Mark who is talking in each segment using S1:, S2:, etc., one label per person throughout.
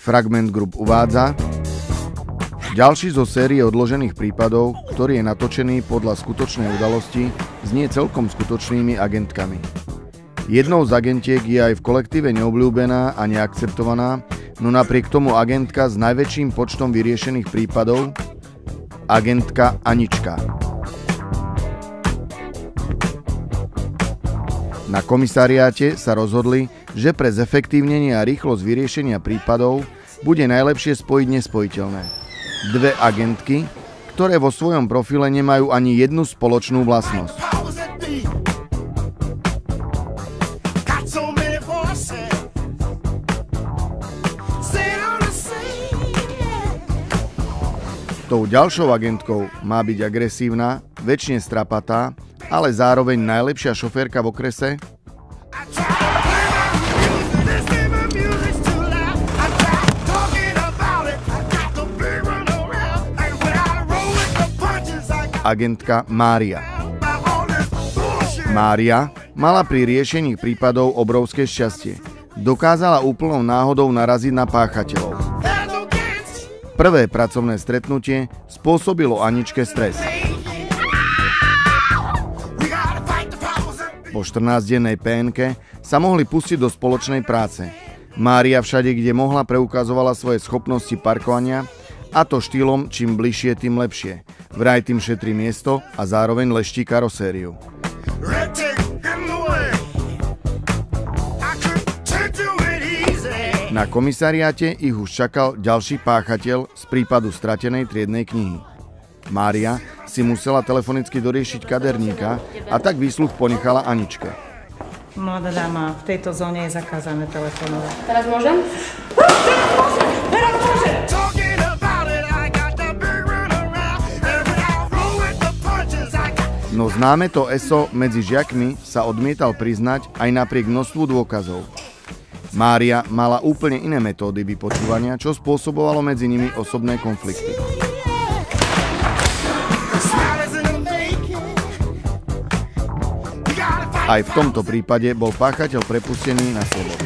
S1: Fragment Group uvádza: ďalší zo série odložených prípadov, ktorý je natočený podľa skutočnej udalosti, znie celkom skutočnými agentkami. Jednou z agentiek je aj v kolektíve neobľúbená a neakceptovaná, no napriek tomu agentka s najväčším počtom vyriešených prípadov, agentka Anička. Na komisariáte sa rozhodli, že pre zefektívnenie a rýchlosť vyriešenia prípadov bude najlepšie spojiť nespojiteľné. Dve agentky, ktoré vo svojom profile nemajú ani jednu spoločnú vlastnosť. Tou ďalšou agentkou má byť agresívna, väčšine strapatá, ale zároveň najlepšia šoférka v okrese, agentka Mária. Mária mala pri riešení prípadov obrovské šťastie. Dokázala úplnou náhodou naraziť na páchateľov. Prvé pracovné stretnutie spôsobilo Aničke stres. Po 14-dennej PN-ke sa mohli pustiť do spoločnej práce. Mária všade, kde mohla, preukazovala svoje schopnosti parkovania, a to štýlom čím bližšie, tým lepšie. Vraj tým šetrí miesto a zároveň leští karosériu. Na komisariáte ich už čakal ďalší páchateľ z prípadu stratenej triednej knihy. Mária si musela telefonicky doriešiť kaderníka a tak výsluh ponechala Aničke.
S2: Mladá dáma, v tejto zóne je zakázané telefonovať.
S3: Teraz môžem?
S2: Teraz môžem!
S1: No známe to ESO medzi žiakmi sa odmietal priznať aj napriek množstvu dôkazov. Mária mala úplne iné metódy vypočúvania, čo spôsobovalo medzi nimi osobné konflikty. Aj v tomto prípade bol páchateľ prepustený na slobodu.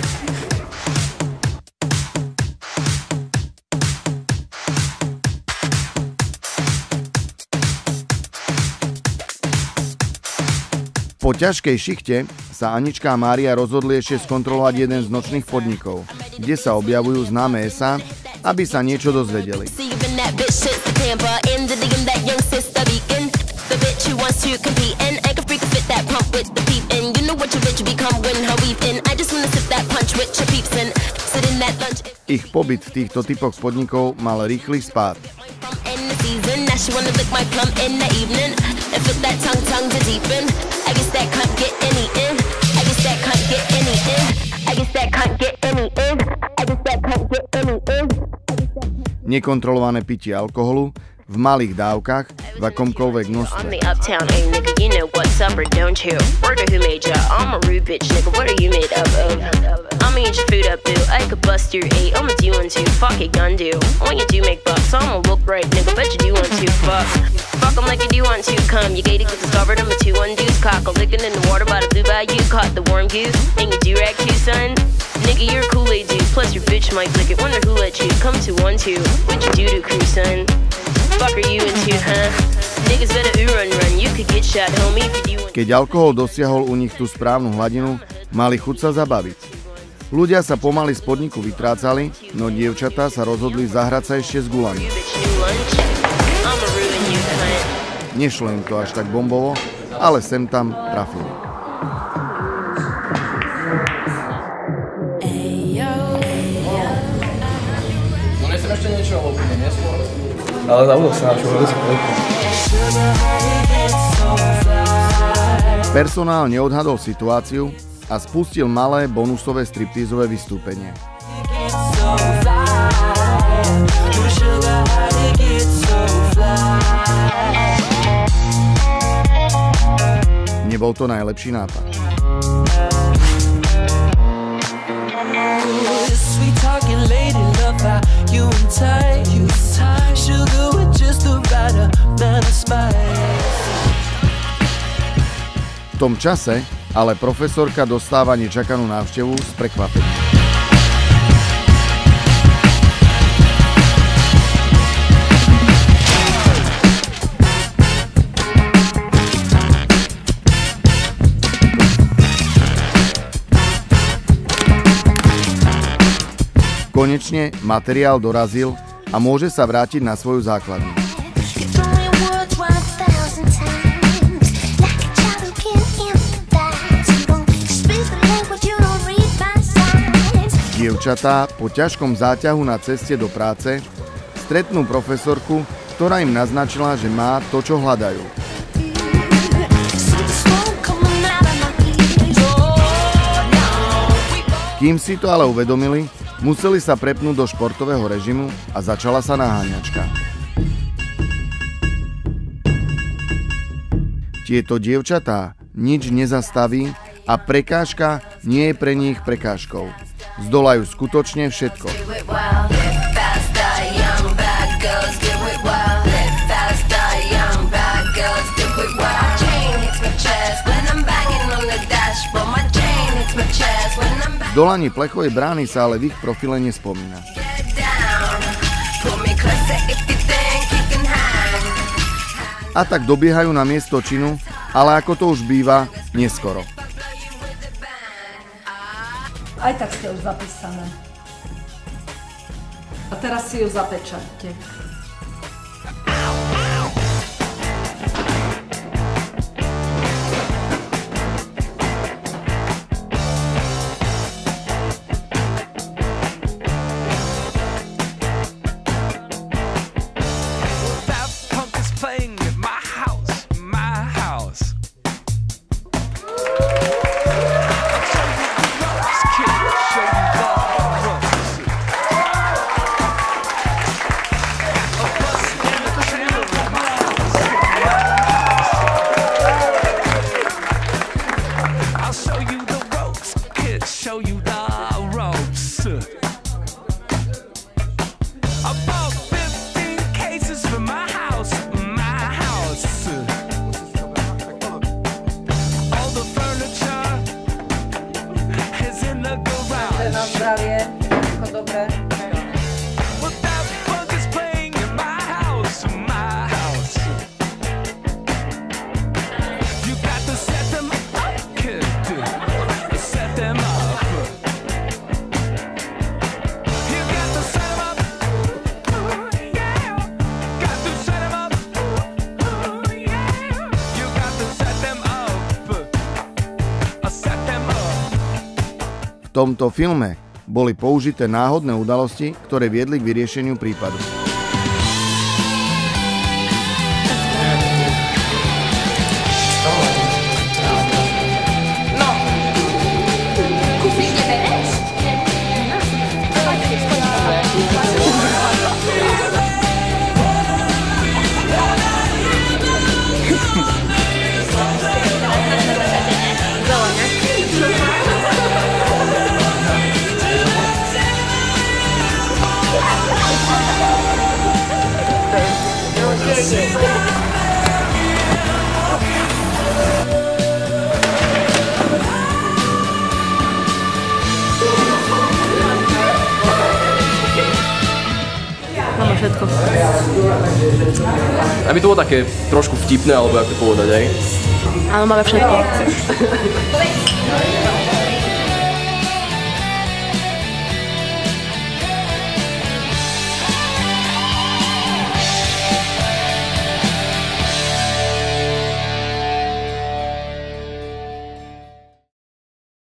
S1: Po ťažkej šichte sa Anička a Mária rozhodli ešte skontrolovať jeden z nočných podnikov, kde sa objavujú známe ESA, aby sa niečo dozvedeli. Ich pobyt v týchto typoch podnikov mal rýchly spád. Nekontrolované pitie alkoholu v malých dávkach v akomkoľvek množstve.
S3: Nigga, you're a Kool-Aid dude, plus your bitch might lick it. Wonder who let you come to 1-2. What you do to crew, son? Fuck are you into, huh? Niggas better run, you could get shot, homie, if you do.
S1: Keď alkohol dosiahol u nich tú správnu hladinu, mali chuť sa zabaviť. Ľudia sa pomaly z podniku vytrácali, no dievčatá sa rozhodli zahrať sa ešte s gulami. Nešlo im to až tak bombovo, ale sem tam trafili.
S4: Ešte niečo, alebo úplne neskôr. Ale zabudol sa na čo vôbec koľko.
S1: Personál neodhadol situáciu a spustil malé bonusové striptízové vystúpenie. Nebol to najlepší nápad. V tom čase ale profesorka dostáva nečakanú návštevu s prekvapením. Konečne materiál dorazil a môže sa vrátiť na svoju základňu. Dievčatá po ťažkom záťahu na ceste do práce stretnú profesorku, ktorá im naznačila, že má to, čo hľadajú. Kým si to ale uvedomili, museli sa prepnúť do športového režimu a začala sa naháňačka. Tieto dievčatá nič nezastaví a prekážka nie je pre nich prekážkou. Zdolajú skutočne všetko. Zdolanie plechovej brány sa ale v ich profile nespomína. A tak dobiehajú na miesto činu, ale ako to už býva, neskoro.
S5: Aj tak ste už zapísané. A teraz si ju zapečaťte. Na zdravie, všetko dobré.
S1: V tomto filme boli použité náhodné udalosti, ktoré viedli k vyriešeniu prípadu.
S3: Máme všetko.
S4: Aby to bolo také trošku vtipné, alebo jak to povedať, aj?
S3: Áno, máme všetko.